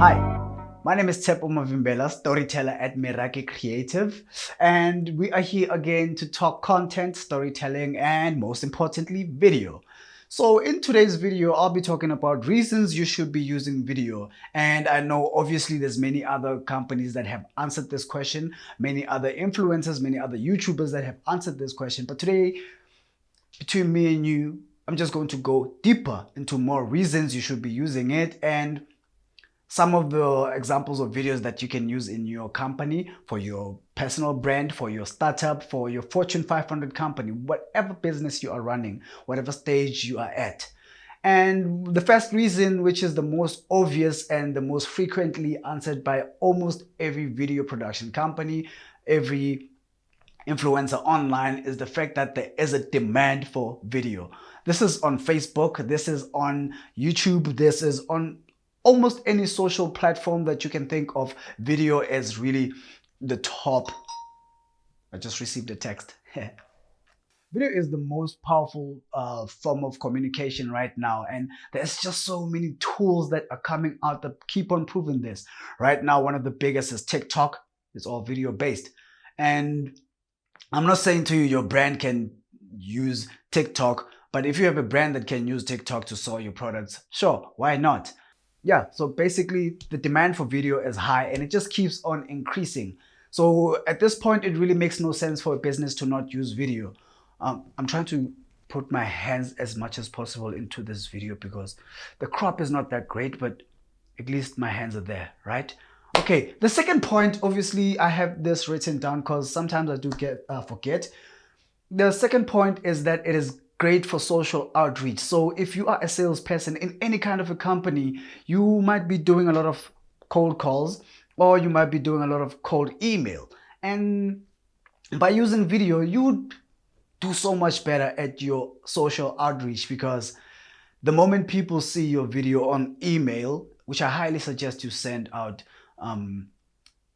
Hi, my name is Tshepo Mavimbela, storyteller at Meraki Creative, and we are here again to talk content, storytelling, and most importantly, video. So in today's video, I'll be talking about reasons you should be using video. And I know obviously there's many other companies that have answered this question, many other influencers, many other YouTubers that have answered this question. But today, between me and you, I'm just going to go deeper into more reasons you should be using it and some of the examples of videos that you can use in your company, for your personal brand, for your startup, for your Fortune 500 company, whatever business you are running, whatever stage you are at. And the first reason, which is the most obvious and the most frequently answered by almost every video production company, every influencer online, is the fact that there is a demand for video. This is on Facebook, this is on YouTube, this is on almost any social platform that you can think of. Video is really the top. I just received a text. Video is the most powerful form of communication right now, and there's just so many tools that are coming out that keep on proving this. Right now, one of the biggest is TikTok. It's all video based, and I'm not saying to you your brand can use TikTok, but if you have a brand that can use TikTok to sell your products, sure, why not? Yeah, so basically the demand for video is high and it just keeps on increasing. So at this point, it really makes no sense for a business to not use video. I'm trying to put my hands as much as possible into this video because the crop is not that great, but at least my hands are there, right? Okay, the second point, obviously I have this written down because sometimes I do forget. The second point is that it is great for social outreach. So if you are a salesperson in any kind of a company, you might be doing a lot of cold calls or you might be doing a lot of cold email. And by using video, you do so much better at your social outreach because the moment people see your video on email, which I highly suggest you send out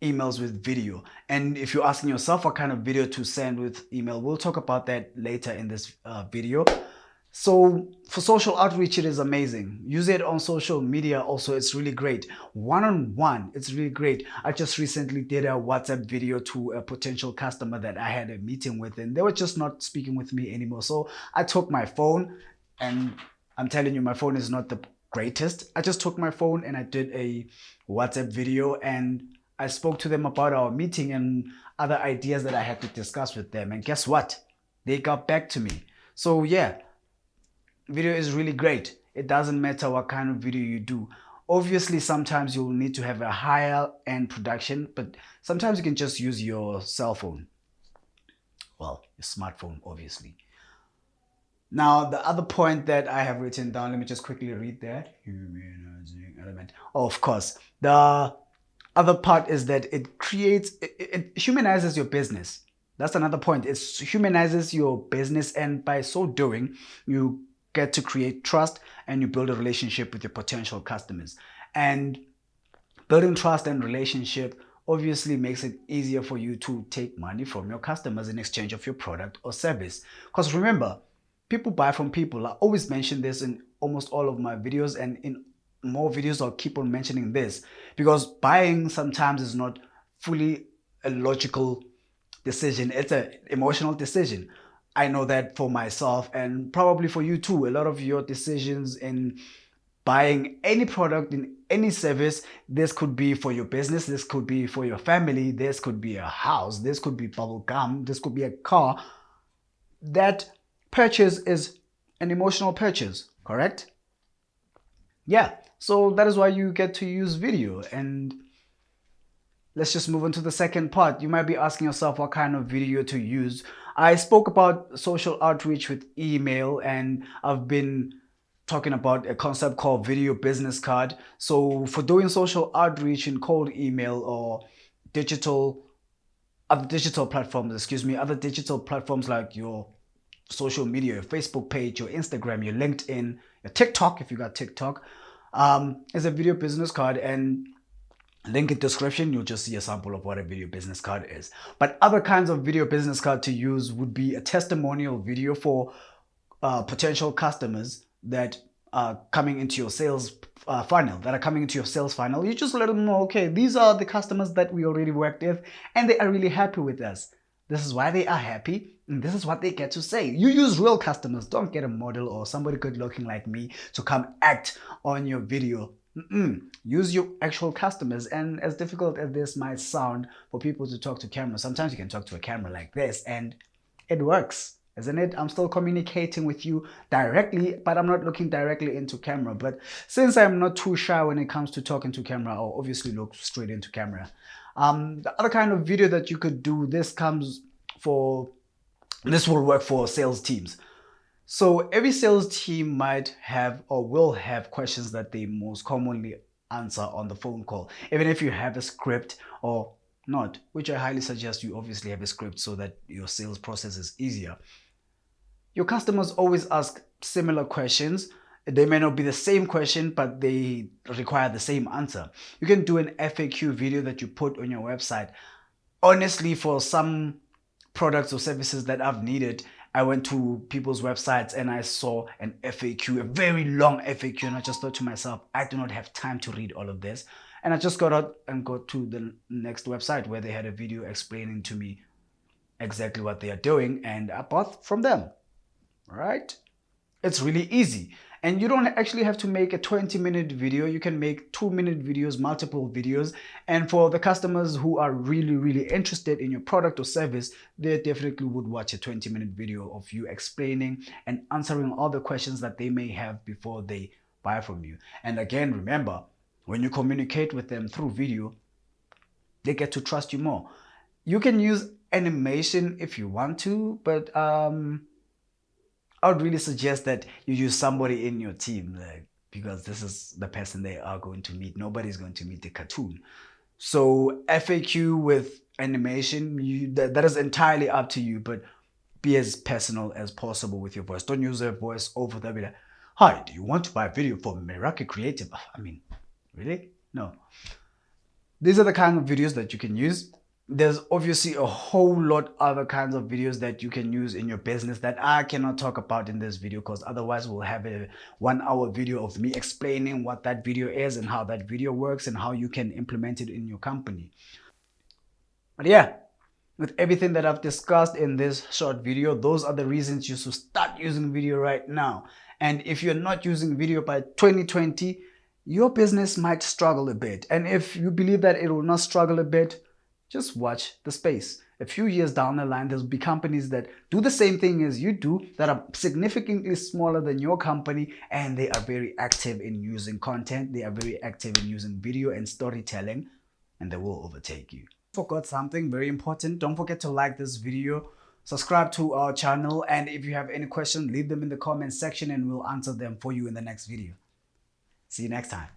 emails with video. And if you're asking yourself what kind of video to send with email, we'll talk about that later in this video. So for social outreach, it is amazing. Use it on social media also, it's really great. One-on-one, it's really great. I just recently did a WhatsApp video to a potential customer that I had a meeting with, and they were just not speaking with me anymore. So I took my phone, and I'm telling you, my phone is not the greatest. I just took my phone and I did a WhatsApp video and I spoke to them about our meeting and other ideas that I had to discuss with them. And guess what? They got back to me. So yeah, video is really great. It doesn't matter what kind of video you do. Obviously, sometimes you'll need to have a higher end production, but sometimes you can just use your cell phone. Well, your smartphone, obviously. Now, the other point that I have written down, let me just quickly read that. Humanizing element. Oh, of course. The other part is that it humanizes your business. That's another point. It humanizes your business, and by so doing, you get to create trust and you build a relationship with your potential customers. And building trust and relationship obviously makes it easier for you to take money from your customers in exchange of your product or service. Because remember, people buy from people. I always mention this in almost all of my videos, and in more videos I'll keep on mentioning this because buying sometimes is not fully a logical decision. It's an emotional decision. I know that for myself and probably for you too. A lot of your decisions in buying any product, in any service, this could be for your business, this could be for your family, this could be a house, this could be bubble gum, this could be a car. That purchase is an emotional purchase, correct? Yeah, so that is why you get to use video. And let's just move on to the second part. You might be asking yourself what kind of video to use. I spoke about social outreach with email, and I've been talking about a concept called video business card. So for doing social outreach in cold email or other digital platforms like your social media, your Facebook page, your Instagram, your LinkedIn, your TikTok, if you got TikTok, is a video business card, and link in description, you'll just see a sample of what a video business card is. But other kinds of video business card to use would be a testimonial video for potential customers that are coming into your sales funnel. You just let them know, okay, these are the customers that we already worked with and they are really happy with us. This is why they are happy, and this is what they get to say. You use real customers. Don't get a model or somebody good looking like me to come act on your video. Use your actual customers. And as difficult as this might sound for people to talk to camera, sometimes you can talk to a camera like this and it works, isn't it? I'm still communicating with you directly, but I'm not looking directly into camera. But since I'm not too shy when it comes to talking to camera, I'll obviously look straight into camera. The other kind of video that you could do, this will work for sales teams. So every sales team might have or will have questions that they most commonly answer on the phone call. Even if you have a script or not, which I highly suggest you obviously have a script so that your sales process is easier. Your customers always ask similar questions. They may not be the same question, but they require the same answer. You can do an FAQ video that you put on your website. Honestly, for some products or services that I've needed, I went to people's websites and I saw an FAQ, a very long FAQ, and I just thought to myself, I do not have time to read all of this. And I just got out and got to the next website where they had a video explaining to me exactly what they are doing, and I bought from them. All right? It's really easy. And you don't actually have to make a 20-minute video. You can make 2-minute videos, multiple videos. And for the customers who are really, really interested in your product or service, they definitely would watch a 20-minute video of you explaining and answering all the questions that they may have before they buy from you. And again, remember, when you communicate with them through video, they get to trust you more. You can use animation if you want to, but I would really suggest that you use somebody in your team, because this is the person they are going to meet. Nobody's going to meet the cartoon. So FAQ with animation, that is entirely up to you, but be as personal as possible with your voice. Don't use a voice over there. Be like, hi, do you want to buy a video for Meraki Creative? I mean, really? No. These are the kind of videos that you can use. There's obviously a whole lot other kinds of videos that you can use in your business that I cannot talk about in this video, because otherwise we'll have a 1-hour video of me explaining what that video is and how that video works and how you can implement it in your company. But yeah, with everything that I've discussed in this short video, those are the reasons you should start using video right now. And if you're not using video by 2020, your business might struggle a bit. And if you believe that it will not struggle a bit, just watch the space. A few years down the line, there'll be companies that do the same thing as you do, that are significantly smaller than your company, and they are very active in using content. They are very active in using video and storytelling, and they will overtake you. Forgot something very important. Don't forget to like this video, subscribe to our channel, and if you have any questions, leave them in the comment section and we'll answer them for you in the next video. See you next time.